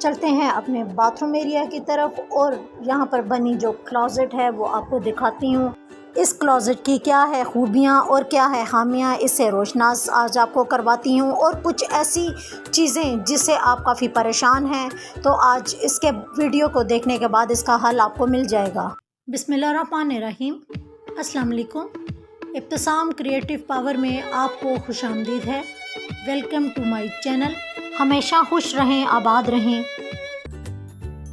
चलते हैं अपने बाथरूम एरिया की तरफ और यहाँ पर बनी जो क्लोज़ेट है वो आपको दिखाती हूँ। इस क्लोज़ेट की क्या है खूबियाँ और क्या है खामियाँ, इससे रोशनास आज आपको करवाती हूँ और कुछ ऐसी चीज़ें जिससे आप काफ़ी परेशान हैं, तो आज इसके वीडियो को देखने के बाद इसका हल आपको मिल जाएगा। बिस्मिल्लाहिर्रहमानिर्रहीम, अस्सलाम वालेकुम। इब्तिसाम क्रिएटिव पावर में आपको खुशामदीद है। Welcome to my channel. हमेशा खुश रहें, आबाद रहें।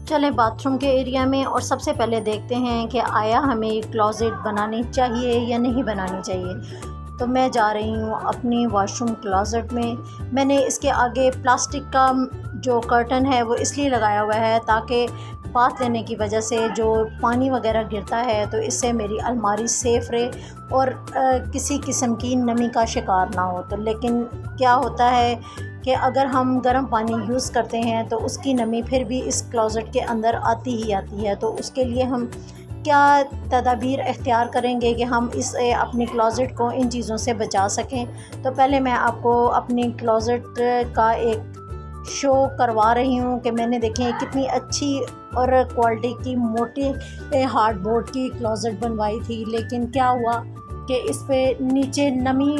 चलें बाथरूम के एरिया में और सबसे पहले देखते हैं कि आया हमें क्लोज़ेट बनानी चाहिए या नहीं बनानी चाहिए। तो मैं जा रही हूँ अपनी वॉशरूम क्लोज़ेट में। मैंने इसके आगे प्लास्टिक का जो कर्टन है वो इसलिए लगाया हुआ है ताकि बाथ लेने की वजह से जो पानी वगैरह गिरता है तो इससे मेरी अलमारी सेफ़ रहे और किसी किस्म की नमी का शिकार ना हो। तो लेकिन क्या होता है कि अगर हम गर्म पानी यूज़ करते हैं तो उसकी नमी फिर भी इस क्लोज़ेट के अंदर आती ही आती है। तो उसके लिए हम क्या तदाबीर इख्तियार करेंगे कि हम इस अपनी क्लोज़ेट को इन चीज़ों से बचा सकें। तो पहले मैं आपको अपनी क्लोज़ेट का एक शो करवा रही हूँ कि मैंने देखें कितनी अच्छी और क्वालिटी की मोटी हार्डबोर्ड की क्लोज़ेट बनवाई थी, लेकिन क्या हुआ कि इस पे नीचे नमी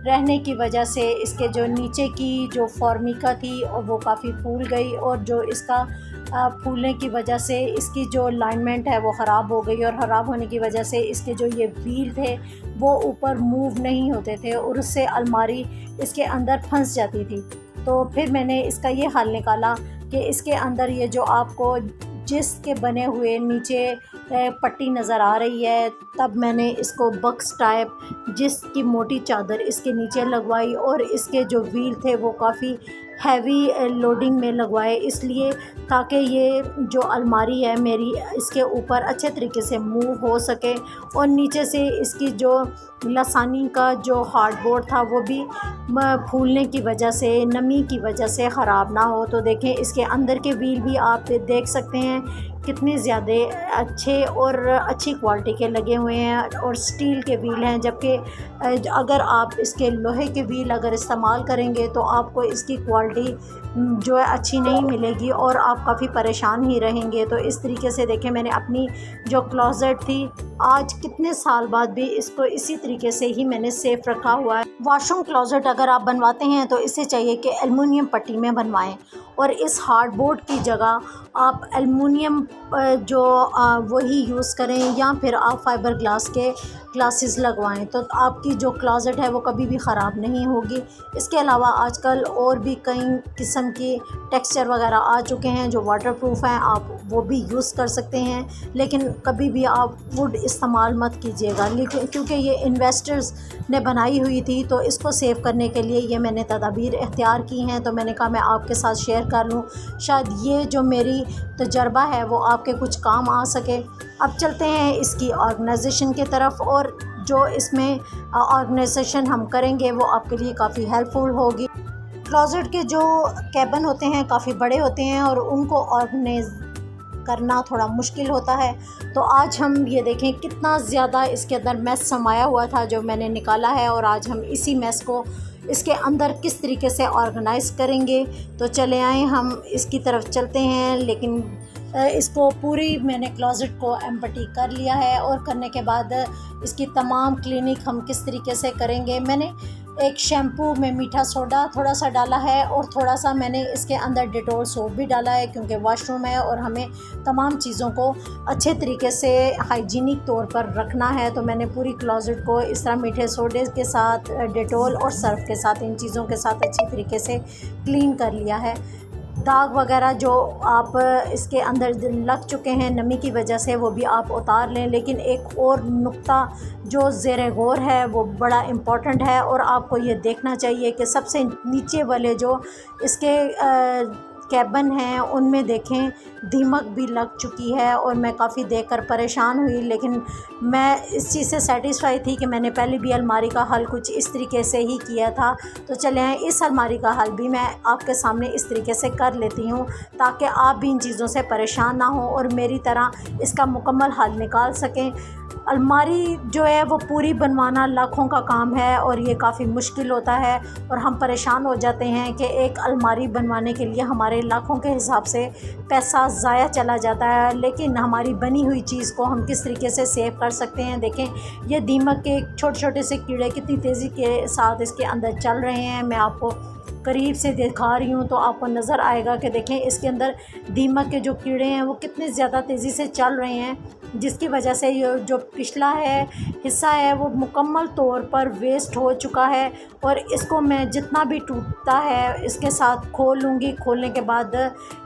रहने की वजह से इसके जो नीचे की जो फॉर्मिका थी और वो काफ़ी फूल गई और जो इसका फूलने की वजह से इसकी जो अलाइनमेंट है वो ख़राब हो गई और ख़राब होने की वजह से इसके जो ये व्हील थे वो ऊपर मूव नहीं होते थे और उससे अलमारी इसके अंदर फंस जाती थी। तो फिर मैंने इसका ये हल निकाला कि इसके अंदर ये जो आपको जिसके बने हुए नीचे पट्टी नज़र आ रही है, तब मैंने इसको बक्स टाइप जिसकी मोटी चादर इसके नीचे लगवाई और इसके जो व्हील थे वो काफ़ी हैवी लोडिंग में लगवाए, इसलिए ताकि ये जो अलमारी है मेरी इसके ऊपर अच्छे तरीके से मूव हो सके और नीचे से इसकी जो लसानी का जो हार्डबोर्ड था वो भी फूलने की वजह से, नमी की वजह से ख़राब ना हो। तो देखें इसके अंदर के व्हील भी आप देख सकते हैं कितने ज़्यादा अच्छे और अच्छी क्वालिटी के लगे हुए हैं और स्टील के व्हील हैं, जबकि अगर आप इसके लोहे के व्हील अगर इस्तेमाल करेंगे तो आपको इसकी क्वालिटी जो है अच्छी नहीं मिलेगी और आप काफ़ी परेशान ही रहेंगे। तो इस तरीके से देखें मैंने अपनी जो क्लोज़ेट थी आज कितने साल बाद भी इसको इसी तरीके से ही मैंने सेफ़ रखा हुआ है। वॉशरूम क्लोज़ेट अगर आप बनवाते हैं तो इसे चाहिए कि एल्युमिनियम पट्टी में बनवाएं और इस हार्डबोर्ड की जगह आप एल्युमिनियम जो वही यूज़ करें या फिर आप फाइबर ग्लास के ग्लासेस लगवाएं, तो आपकी जो क्लोज़ेट है वो कभी भी ख़राब नहीं होगी। इसके अलावा आजकल और भी कई किस्म के टेक्सचर वगैरह आ चुके हैं जो वाटरप्रूफ हैं, आप वो भी यूज़ कर सकते हैं, लेकिन कभी भी आप वुड इस्तेमाल मत कीजिएगा, लेकिन क्योंकि ये इन्वेस्टर्स ने बनाई हुई थी तो इसको सेव करने के लिए ये मैंने तदाबीर इख्तियार की हैं। तो मैंने कहा मैं आपके साथ शेयर कर लूँ, शायद ये जो मेरी तजर्बा है वो आपके कुछ काम आ सके। अब चलते हैं इसकी ऑर्गेनाइजेशन की तरफ और जो इसमें ऑर्गेनाइजेशन हम करेंगे वो आपके लिए काफ़ी हेल्पफुल होगी। क्लोज़ेट के जो कैबिन होते हैं काफ़ी बड़े होते हैं और उनको ऑर्गेनाइज करना थोड़ा मुश्किल होता है। तो आज हम ये देखें कितना ज़्यादा इसके अंदर मैस समाया हुआ था जो मैंने निकाला है और आज हम इसी मैस को इसके अंदर किस तरीके से ऑर्गेनाइज़ करेंगे। तो चले आए हम इसकी तरफ चलते हैं, लेकिन इसको पूरी मैंने क्लोज़ेट को एम्प्टी कर लिया है और करने के बाद इसकी तमाम क्लीनिक हम किस तरीके से करेंगे। मैंने एक शैम्पू में मीठा सोडा थोड़ा सा डाला है और थोड़ा सा मैंने इसके अंदर डेटॉल सोप भी डाला है क्योंकि वॉशरूम है और हमें तमाम चीज़ों को अच्छे तरीके से हाइजीनिक तौर पर रखना है। तो मैंने पूरी क्लोज़ेट को इस तरह मीठे सोडे के साथ, डेटॉल और सर्फ के साथ, इन चीज़ों के साथ अच्छी तरीके से क्लीन कर लिया है। दाग वगैरह जो आप इसके अंदर लग चुके हैं नमी की वजह से वो भी आप उतार लें, लेकिन एक और नुक्ता जो ज़ेरे गौर है वो बड़ा इम्पॉर्टेंट है और आपको ये देखना चाहिए कि सबसे नीचे वाले जो इसके कैबिन हैं उनमें देखें दीमक भी लग चुकी है और मैं काफ़ी देखकर परेशान हुई, लेकिन मैं इस चीज़ से सेटिस्फाई थी कि मैंने पहले भी अलमारी का हल कुछ इस तरीके से ही किया था। तो चले इस अलमारी का हल भी मैं आपके सामने इस तरीके से कर लेती हूँ ताकि आप भी इन चीज़ों से परेशान ना हो और मेरी तरह इसका मुकम्मल हल निकाल सकें। अलमारी जो है वो पूरी बनवाना लाखों का काम है और ये काफ़ी मुश्किल होता है और हम परेशान हो जाते हैं कि एक अलमारी बनवाने के लिए हमारे हमारे लाखों के हिसाब से पैसा ज़ाया चला जाता है, लेकिन हमारी बनी हुई चीज़ को हम किस तरीके से सेव कर सकते हैं। देखें, ये दीमक के छोटे छोटे से कीड़े कितनी तेज़ी के साथ इसके अंदर चल रहे हैं। मैं आपको करीब से दिखा रही हूँ तो आपको नज़र आएगा कि देखें इसके अंदर दीमक के जो कीड़े हैं वो कितने ज़्यादा तेज़ी से चल रहे हैं, जिसकी वजह से ये जो पिछला हिस्सा है वो मुकम्मल तौर पर वेस्ट हो चुका है। और इसको मैं जितना भी टूटता है इसके साथ खोल लूँगी। खोलने के बाद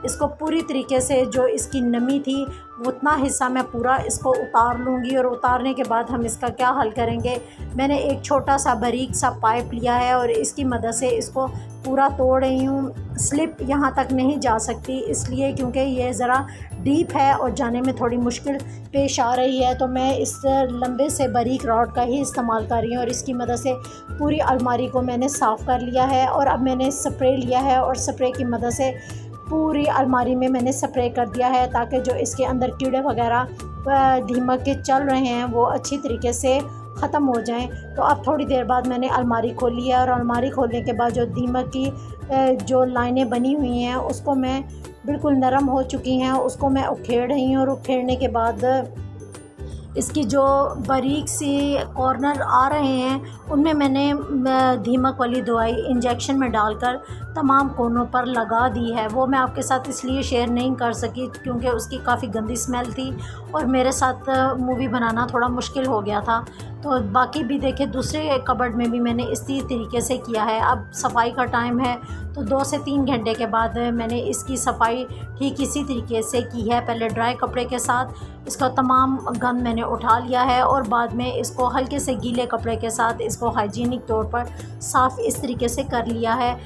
इसको पूरी तरीके से जो इसकी नमी थी उतना हिस्सा मैं पूरा इसको उतार लूँगी। और उतारने के बाद हम इसका क्या हल करेंगे, मैंने एक छोटा सा बारीक सा पाइप लिया है और इसकी मदद से इसको पूरा तोड़ रही हूँ। स्लिप यहाँ तक नहीं जा सकती इसलिए क्योंकि ये ज़रा डीप है और जाने में थोड़ी मुश्किल पेश आ रही है, तो मैं इस लंबे से बारीक रॉड का ही इस्तेमाल कर रही हूँ। और इसकी मदद से पूरी अलमारी को मैंने साफ़ कर लिया है। और अब मैंने स्प्रे लिया है और स्प्रे की मदद से पूरी अलमारी में मैंने स्प्रे कर दिया है ताकि जो इसके अंदर कीड़े वगैरह दीमक के चल रहे हैं वो अच्छी तरीके से ख़त्म हो जाएं। तो अब थोड़ी देर बाद मैंने अलमारी खोली है और अलमारी खोलने के बाद जो दीमक की जो लाइनें बनी हुई हैं उसको मैं बिल्कुल नरम हो चुकी हैं, उसको मैं उखेड़ रही हूँ। और उखेड़ने के बाद इसकी जो बारीक सी कॉर्नर आ रहे हैं उनमें मैंने दीमक वाली दवाई इंजेक्शन में डालकर तमाम कोनों पर लगा दी है। वो मैं आपके साथ इसलिए शेयर नहीं कर सकी क्योंकि उसकी काफ़ी गंदी स्मेल थी और मेरे साथ मूवी बनाना थोड़ा मुश्किल हो गया था। तो बाकी भी देखे दूसरे कबर्ड में भी मैंने इसी तरीके से किया है। अब सफाई का टाइम है तो 2 से 3 घंटे के बाद मैंने इसकी सफाई ठीक इसी तरीके से की है। पहले ड्राई कपड़े के साथ इसका तमाम गंद मैंने उठा लिया है और बाद में इसको हल्के से गीले कपड़े के साथ इसको हाइजीनिक तौर पर साफ़ इस तरीके से कर लिया है।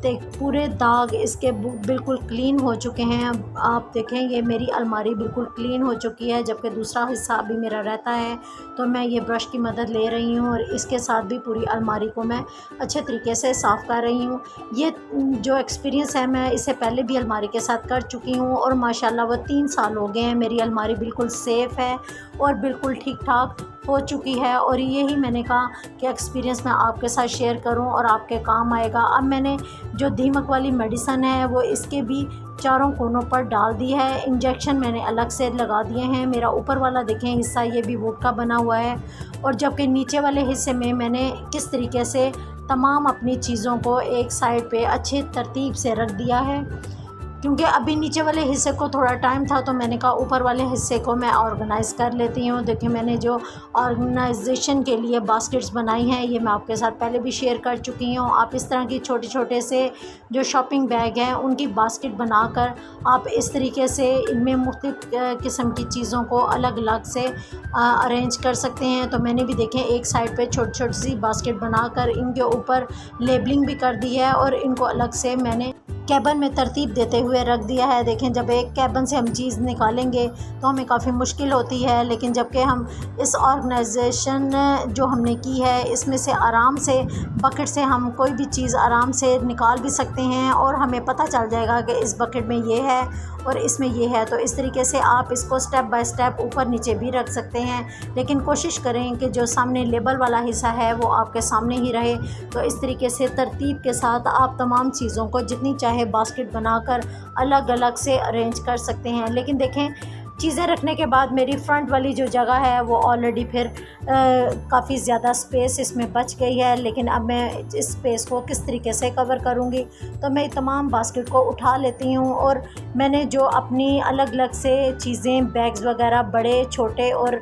पूरे दाग इसके बिल्कुल क्लीन हो चुके हैं। आप देखें ये मेरी अलमारी बिल्कुल क्लीन हो चुकी है, जबकि दूसरा हिस्सा अभी मेरा रहता है। तो मैं ये ब्रश की मदद ले रही हूँ और इसके साथ भी पूरी अलमारी को मैं अच्छे तरीके से साफ़ कर रही हूँ। ये जो एक्सपीरियंस है मैं इससे पहले भी अलमारी के साथ कर चुकी हूँ और माशाल्लाह वो 3 साल हो गए हैं। मेरी अलमारी बिल्कुल सेफ़ है और बिल्कुल ठीक ठाक हो चुकी है। और यही मैंने कहा कि एक्सपीरियंस मैं आपके साथ शेयर करूं और आपके काम आएगा। अब मैंने जो दीमक वाली मेडिसन है वो इसके भी चारों कोनों पर डाल दी है। इंजेक्शन मैंने अलग से लगा दिए हैं। मेरा ऊपर वाला देखें हिस्सा ये भी वुड का बना हुआ है और जबकि नीचे वाले हिस्से में मैंने किस तरीके से तमाम अपनी चीज़ों को एक साइड पे अच्छी तरतीब से रख दिया है। क्योंकि अभी नीचे वाले हिस्से को थोड़ा टाइम था तो मैंने कहा ऊपर वाले हिस्से को मैं ऑर्गेनाइज़ कर लेती हूँ। देखिए मैंने जो ऑर्गेनाइजेशन के लिए बास्केट्स बनाई हैं ये मैं आपके साथ पहले भी शेयर कर चुकी हूँ। आप इस तरह की छोटे छोटे से जो शॉपिंग बैग हैं उनकी बास्केट बनाकर आप इस तरीके से इनमें मुख्तलिफ़ किस्म की चीज़ों को अलग अलग से अरेंज कर सकते हैं। तो मैंने भी देखें एक साइड पे छोटी छोटी सी बास्केट बनाकर इनके ऊपर लेबलिंग भी कर दी है और इनको अलग से मैंने कैबन में तरतीब देते हुए रख दिया है। देखें जब एक कैबन से हम चीज़ निकालेंगे तो हमें काफ़ी मुश्किल होती है, लेकिन जबकि हम इस ऑर्गेनाइजेशन जो हमने की है इसमें से आराम से बकेट से हम कोई भी चीज़ आराम से निकाल भी सकते हैं और हमें पता चल जाएगा कि इस बकेट में ये है और इसमें ये है। तो इस तरीके से आप इसको स्टेप बाय स्टेप ऊपर नीचे भी रख सकते हैं, लेकिन कोशिश करें कि जो सामने लेबल वाला हिस्सा है वो आपके सामने ही रहे। तो इस तरीके से तरतीब के साथ आप तमाम चीज़ों को जितनी चाहे बास्केट बनाकर अलग अलग से अरेंज कर सकते हैं। लेकिन देखें चीज़ें रखने के बाद मेरी फ्रंट वाली जो जगह है वो ऑलरेडी फिर काफ़ी ज़्यादा स्पेस इसमें बच गई है, लेकिन अब मैं इस स्पेस को किस तरीके से कवर करूँगी। तो मैं तमाम बास्केट को उठा लेती हूँ और मैंने जो अपनी अलग अलग से चीज़ें बैग्स वगैरह बड़े छोटे और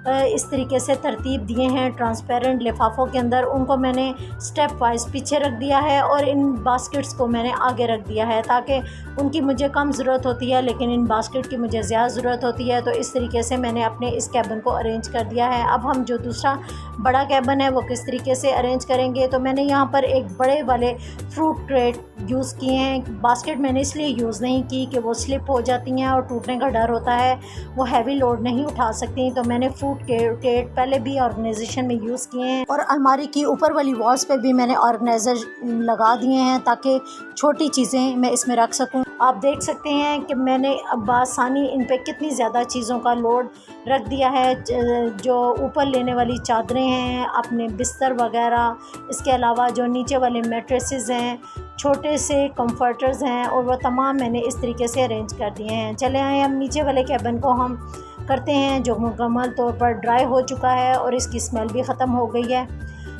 इस तरीके से तरतीब दिए हैं ट्रांसपेरेंट लिफाफों के अंदर, उनको मैंने स्टेप वाइज पीछे रख दिया है और इन बास्केट्स को मैंने आगे रख दिया है ताकि उनकी मुझे कम ज़रूरत होती है लेकिन इन बास्केट की मुझे ज़्यादा ज़रूरत होती है। तो इस तरीके से मैंने अपने इस कैबिन को अरेंज कर दिया है। अब हम जो दूसरा बड़ा कैबिन है वो किस तरीके से अरेंज करेंगे, तो मैंने यहाँ पर एक बड़े वाले फ्रूट क्रेट यूज़ किए हैं। बास्केट मैंने इसलिए यूज़ नहीं की कि वो स्लिप हो जाती हैं और टूटने का डर होता है, वो हैवी लोड नहीं उठा सकती। तो मैंने फ्रूट क्रेट पहले भी ऑर्गेनाइजेशन में यूज़ किए हैं और अलमारी की ऊपर वाली वॉल्स पे भी मैंने ऑर्गेनाइजर लगा दिए हैं ताकि छोटी चीज़ें मैं इसमें रख सकूं। आप देख सकते हैं कि मैंने बासानी इन पे कितनी ज़्यादा चीज़ों का लोड रख दिया है। जो ऊपर लेने वाली चादरें हैं, अपने बिस्तर वगैरह, इसके अलावा जो नीचे वाले मैट्रेसेस हैं, छोटे से कंफर्टर्स हैं और वो तमाम मैंने इस तरीके से अरेंज कर दिए हैं। चले आए हम नीचे वाले कैबिन को हम करते हैं, जो मुकम्मल तौर पर ड्राई हो चुका है और इसकी स्मेल भी ख़त्म हो गई है।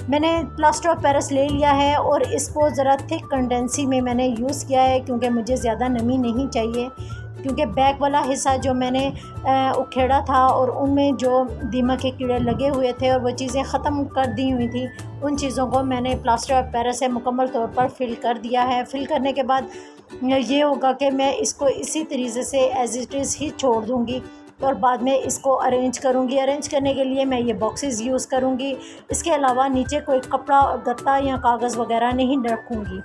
मैंने प्लास्टर ऑफ पेरिस ले लिया है और इसको ज़रा थिक कंडेंसी में मैंने यूज़ किया है, क्योंकि मुझे ज़्यादा नमी नहीं चाहिए। क्योंकि बैक वाला हिस्सा जो मैंने उखेड़ा था और उनमें जो दीमक के कीड़े लगे हुए थे और वो चीज़ें ख़त्म कर दी हुई थी, उन चीज़ों को मैंने प्लास्टर ऑफ पेरिस से मुकम्मल तौर पर फ़िल कर दिया है। फ़िल करने के बाद ये होगा कि मैं इसको इसी तरीके से एज़ इट इज़ ही छोड़ दूँगी और बाद में इसको अरेंज करूँगी। अरेंज करने के लिए मैं ये बॉक्सेस यूज़ करूँगी। इसके अलावा नीचे कोई कपड़ा, गत्ता या कागज़ वगैरह नहीं रखूँगी।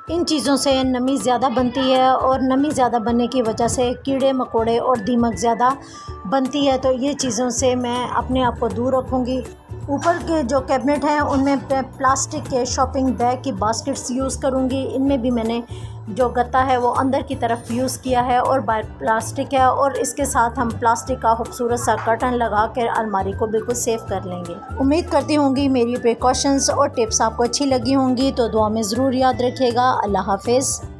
इन चीज़ों से नमी ज़्यादा बनती है और नमी ज़्यादा बनने की वजह से कीड़े मकोड़े और दीमक ज़्यादा बनती है, तो ये चीज़ों से मैं अपने आप को दूर रखूँगी। ऊपर के जो कैबिनेट हैं उनमें मैं प्लास्टिक के शॉपिंग बैग की बास्केट्स यूज़ करूँगी। इनमें भी मैंने जो गत्ता है वो अंदर की तरफ यूज़ किया है और बाहर प्लास्टिक है, और इसके साथ हम प्लास्टिक का खूबसूरत सा कर्टन लगा कर अलमारी को बिल्कुल सेफ कर लेंगे। उम्मीद करती होंगी मेरी प्रिकॉशंस और टिप्स आपको अच्छी लगी होंगी, तो दुआ में ज़रूर याद रखिएगा। अल्लाह हाफ़िज़।